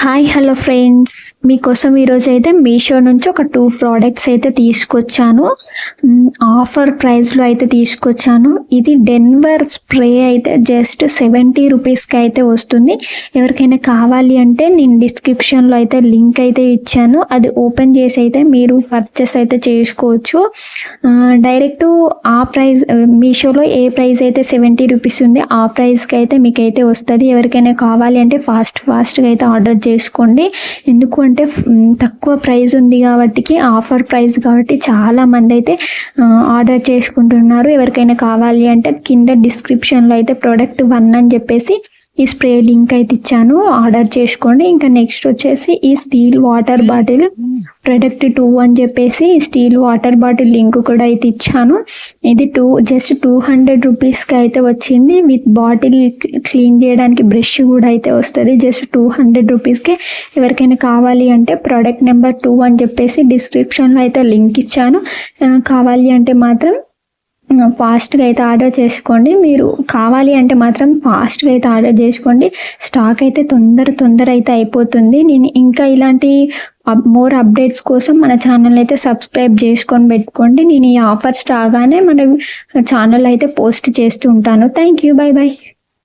Hi hello friends, మీకోసం ఈరోజు అయితే మీషో నుంచి ఒక 2 ప్రోడక్ట్స్ అయితే తీసుకొచ్చాను. ఆఫర్ ప్రైస్లో అయితే తీసుకొచ్చాను. ఇది డెన్వర్ స్ప్రే అయితే జస్ట్ 70 రూపీస్కి అయితే వస్తుంది. ఎవరికైనా కావాలి అంటే నేను డిస్క్రిప్షన్లో అయితే లింక్ అయితే ఇచ్చాను. అది ఓపెన్ చేసి అయితే మీరు పర్చేస్ అయితే చేసుకోవచ్చు. డైరెక్ట్ ఆ ప్రైస్ మీషోలో ఏ ప్రైస్ అయితే 70 రూపీస్ ఉంది ఆ ప్రైస్కి అయితే మీకైతే వస్తుంది. ఎవరికైనా కావాలి అంటే ఫాస్ట్గా అయితే ఆర్డర్ చేసుకోండి. ఎందుకు అంటే తక్కువ ప్రైస్ ఉంది కాబట్టి, ఆఫర్ ప్రైస్ కాబట్టి చాలా మంది అయితే ఆర్డర్ చేసుకుంటున్నారు. ఎవరికైనా కావాలి అంటే కింద డిస్క్రిప్షన్లో అయితే ప్రోడక్ట్ 1 అని చెప్పేసి ఈ స్ప్రే లింక్ అయితే ఇచ్చాను, ఆర్డర్ చేసుకోండి. ఇంకా నెక్స్ట్ వచ్చేసి ఈ స్టీల్ వాటర్ బాటిల్ ప్రోడక్ట్ 2 అని చెప్పేసి స్టీల్ వాటర్ బాటిల్ లింక్ కూడా అయితే ఇచ్చాను. ఇది జస్ట్ 200 రూపీస్కి అయితే వచ్చింది. విత్ బాటిల్ క్లీన్ చేయడానికి బ్రష్ కూడా అయితే వస్తుంది. జస్ట్ 200 రూపీస్కి. ఎవరికైనా కావాలి అంటే ప్రోడక్ట్ నెంబర్ 2 అని చెప్పేసి డిస్క్రిప్షన్లో అయితే లింక్ ఇచ్చాను. కావాలి అంటే మాత్రం ఫాస్ట్గా అయితే ఆర్డర్ చేసుకోండి. మీరు కావాలి అంటే మాత్రం ఫాస్ట్గా అయితే ఆర్డర్ చేసుకోండి. స్టాక్ అయితే తొందర అయితే అయిపోతుంది. నేను ఇంకా ఇలాంటి మోర్ అప్డేట్స్ కోసం మన ఛానల్ అయితే సబ్స్క్రైబ్ చేసుకొని పెట్టుకోండి. నేను ఈ ఆఫర్స్ రాగానే మన ఛానల్ అయితే పోస్ట్ చేస్తూ ఉంటాను. Thank you, by.